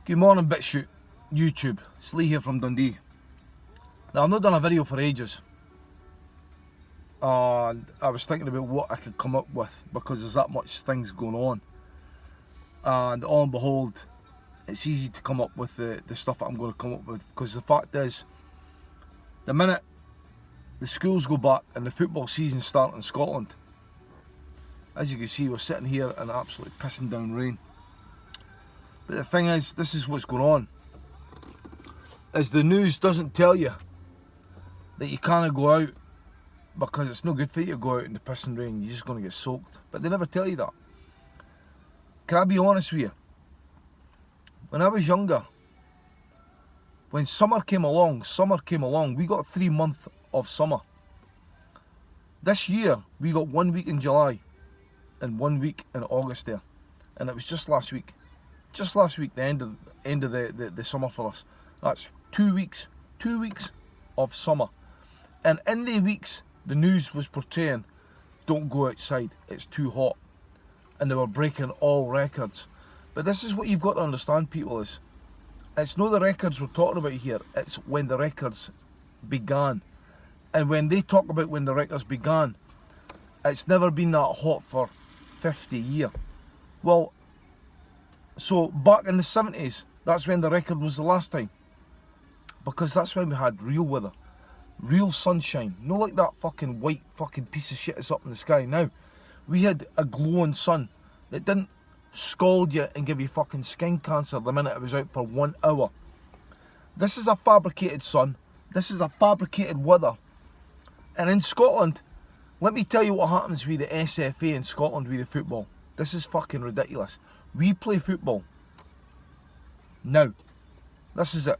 Good morning, BitChute YouTube. It's Lee here from Dundee. Now, I've not done a video for ages, and I was thinking about what I could come up with because there's that much things going on. And on and behold, it's easy to come up with the stuff that I'm going to come up with, because the fact is, the minute the schools go back and the football season starts in Scotland, as you can see, we're sitting here in absolutely pissing down rain. But the thing is, this is what's going on, is the news doesn't tell you that you can't go out because it's no good for you to go out in the pissing rain. You're just going to get soaked. But they never tell you that. Can I be honest with you? When I was younger, when summer came along, we got 3 months of summer. This year, we got 1 week in July and 1 week in August there. And it was just last week. Just last week, the end of the summer for us. That's 2 weeks. 2 weeks of summer. And in the weeks, the news was portraying, don't go outside, it's too hot. And they were breaking all records. But this is what you've got to understand, people, is it's not the records we're talking about here, it's when the records began. And when they talk about when the records began, it's never been that hot for 50 years. Well, so back in the 70s, that's when the record was the last time. Because that's when we had real weather. Real sunshine. Not like that fucking white fucking piece of shit that's up in the sky now. We had a glowing sun that didn't scald you and give you fucking skin cancer the minute it was out for 1 hour. This is a fabricated sun. This is a fabricated weather. And in Scotland, let me tell you what happens with the SFA in Scotland with the football. This is fucking ridiculous. We play football. Now, this is it.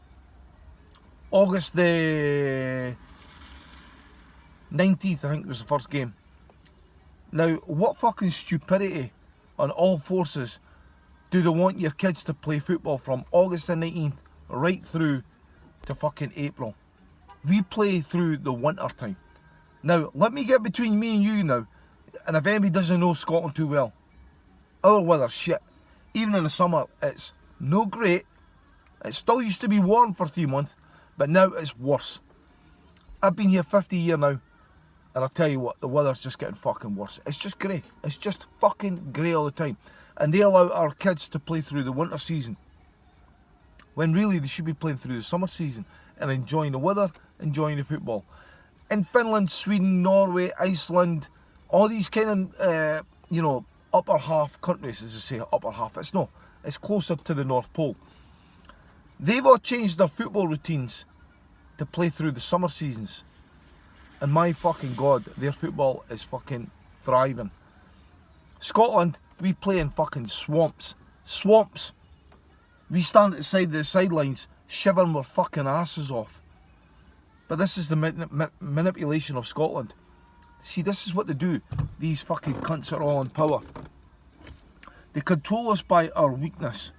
August the 19th, I think, was the first game. Now, what fucking stupidity on all forces do they want your kids to play football from August the 19th right through to fucking April? We play through the winter time. Now, let me get between me and you now, and if anybody doesn't know Scotland too well, our weather's shit. Even in the summer, it's no great. It still used to be warm for 3 months, but now it's worse. I've been here 50 years now, and I'll tell you what, the weather's just getting fucking worse. It's just grey. It's just fucking grey all the time. And they allow our kids to play through the winter season, when really they should be playing through the summer season and enjoying the weather, enjoying the football. In Finland, Sweden, Norway, Iceland, all these kind of, upper half countries, as I say, upper half. It's closer to the North Pole. They've all changed their football routines to play through the summer seasons. And my fucking God, their football is fucking thriving. Scotland, we play in fucking swamps. Swamps. We stand at the sidelines, shivering our fucking asses off. But this is the manipulation of Scotland. See, this is what they do. These fucking cunts are all in power. They control us by our weakness.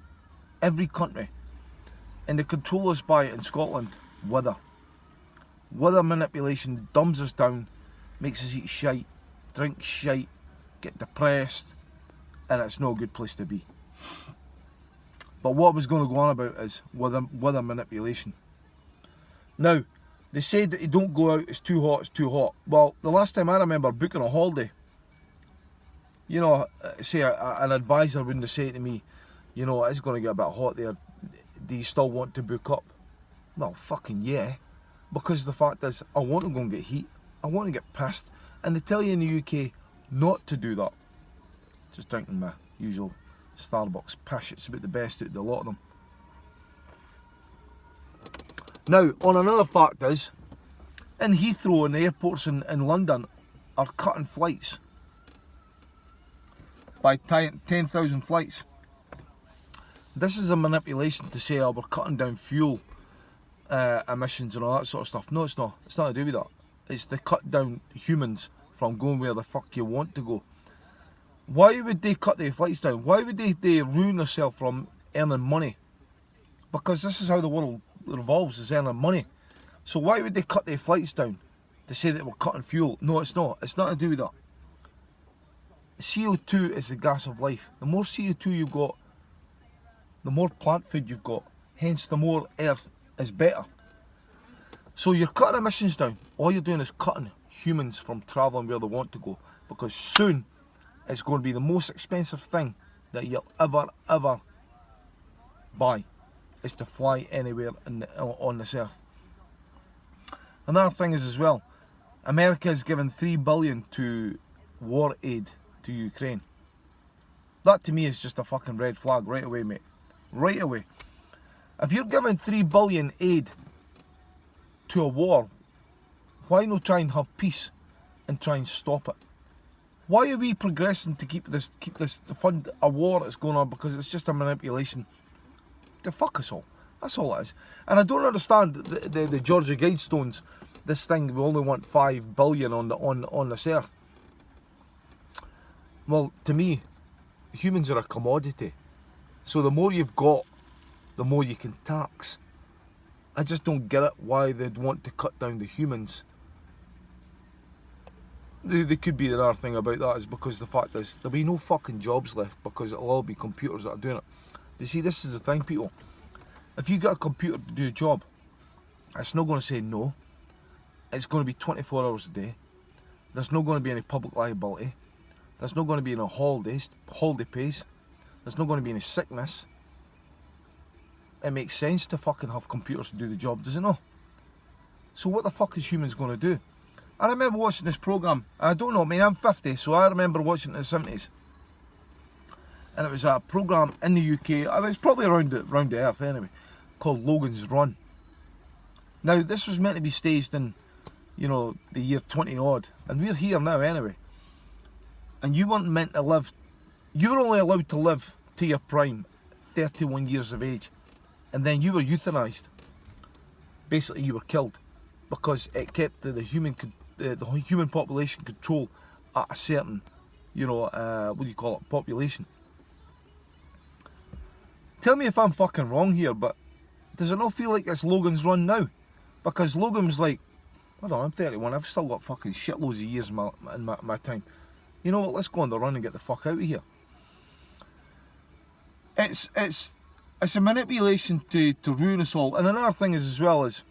Every country. And they control us by, in Scotland, weather. Weather manipulation dumbs us down, makes us eat shite, drink shite, get depressed, and it's no good place to be. But what I was going to go on about is weather manipulation. Now, they said that you don't go out, it's too hot, it's too hot. Well, the last time I remember booking a holiday, say an advisor wouldn't have said to me, it's going to get a bit hot there, do you still want to book up? Well, fucking yeah. Because the fact is, I want to go and get heat, I want to get pissed, and they tell you in the UK not to do that. Just drinking my usual Starbucks pish, it's about the best out of the lot of them. Now, on another fact is, in Heathrow and the airports in London are cutting flights by 10,000 flights. This is a manipulation to say, oh, we're cutting down fuel emissions and all that sort of stuff. No, it's not. It's not to do with that. It's to cut down humans from going where the fuck you want to go. Why would they cut their flights down? Why would they ruin themselves from earning money? Because this is how the world revolves, is earning money. So why would they cut their flights down to say that we're cutting fuel? No, it's not. It's not to do with that. CO2 is the gas of life. The more CO2 you've got, the more plant food you've got, hence the more Earth is better. So you're cutting emissions down. All you're doing is cutting humans from travelling where they want to go, because soon it's going to be the most expensive thing that you'll ever buy, is to fly anywhere on this Earth. Another thing is as well, America has given $3 billion to war aid to Ukraine. That to me is just a fucking red flag right away, mate. Right away. If you're giving $3 billion aid to a war, why not try and have peace and try and stop it? Why are we progressing to keep this to fund a war that's going on? Because it's just a manipulation to fuck us all. That's all it is. And I don't understand the Georgia Guidestones. This thing, we only want $5 billion on this Earth. Well, to me, humans are a commodity. So the more you've got, the more you can tax. I just don't get it why they'd want to cut down the humans. There could be another thing about that, is because the fact is there'll be no fucking jobs left, because it'll all be computers that are doing it. You see, this is the thing, people. If you get a computer to do a job, it's not going to say no. It's going to be 24 hours a day. There's not going to be any public liability. There's not going to be any holiday pays. There's not going to be any sickness. It makes sense to fucking have computers to do the job, does it not? So what the fuck is humans going to do? I remember watching this programme. I don't know, I mean, I'm 50, so I remember watching it in the 70s. And it was a programme in the UK, it was probably around the Earth anyway, called Logan's Run. Now, this was meant to be staged in, you know, the year 20 odd, and we're here now anyway. And you weren't meant to live, you were only allowed to live to your prime, 31 years of age, and then you were euthanized. Basically, you were killed, because it kept the human population control at a certain, you know, what do you call it, population. Tell me if I'm fucking wrong here, but does it not feel like it's Logan's Run now? Because Logan was like, I don't know, I'm 31, I've still got fucking shitloads of years in my time. You know what, let's go on the run and get the fuck out of here. It's a manipulation to ruin us all. And another thing is as well is,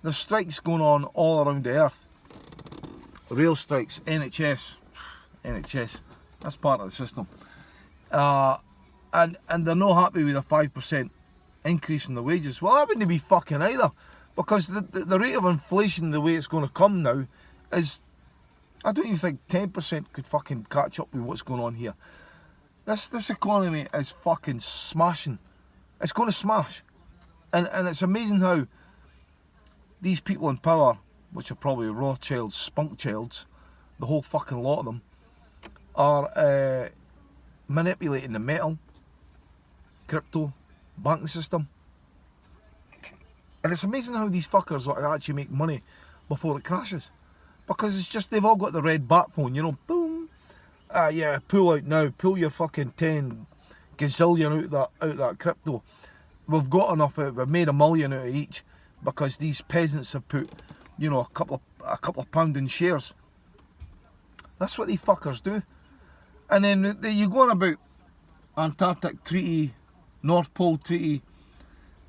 there's strikes going on all around the Earth. Rail strikes, NHS, that's part of the system. And they're not happy with a 5% increase in the wages. Well, I wouldn't be fucking either, because the rate of inflation, the way it's going to come now, is, I don't even think 10% could fucking catch up with what's going on here. This economy is fucking smashing. It's going to smash. And it's amazing how these people in power, which are probably Rothschilds, Spunkchilds, the whole fucking lot of them, are manipulating the metal, crypto, banking system. And it's amazing how these fuckers actually make money before it crashes. Because it's just, they've all got the red bat phone, you know, boom. Yeah, pull out now, pull your fucking 10 gazillion out that crypto. We've got enough out, we've made $1 million out of each, because these peasants have put, you know, a couple of pound in shares. That's what these fuckers do. And then you go on about Antarctic Treaty, North Pole Treaty,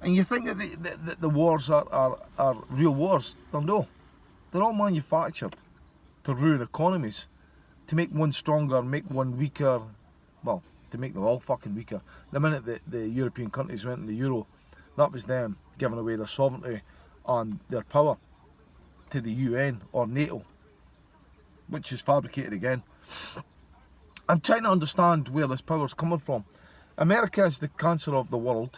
and you think that the wars are real wars. They're no. They're all manufactured to ruin economies, to make one stronger, make one weaker, well, to make them all fucking weaker. The minute the European countries went in the Euro, that was them giving away their sovereignty and their power to the UN or NATO, which is fabricated again. I'm trying to understand where this power's coming from. America is the cancer of the world,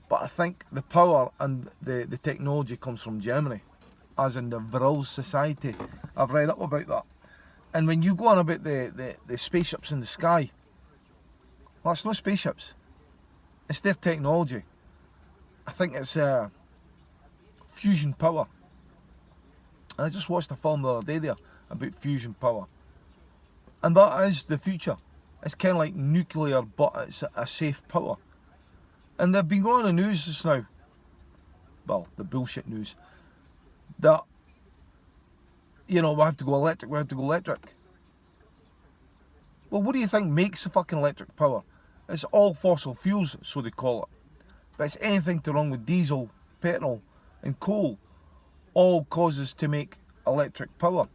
but I think the power and the technology comes from Germany, as in the Vril Society. I've read up about that. And when you go on about the spaceships in the sky, well, it's not spaceships. It's their technology. I think it's fusion power. And I just watched a film the other day there about fusion power. And that is the future. It's kind of like nuclear, but it's a safe power. And they've been going on the news just now, well, the bullshit news, that, you know, we have to go electric. Well, what do you think makes the fucking electric power? It's all fossil fuels, so they call it. But it's anything to run with diesel, petrol and coal, all causes to make electric power.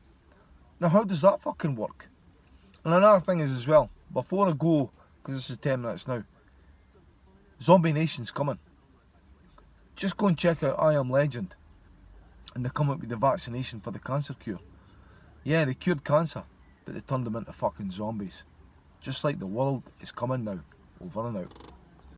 Now how does that fucking work? And another thing is as well, before I go, because this is 10 minutes now, Zombie Nation's coming. Just go and check out I Am Legend, and they come up with the vaccination for the cancer cure. Yeah, they cured cancer, but they turned them into fucking zombies. Just like the world is coming now. Over and out.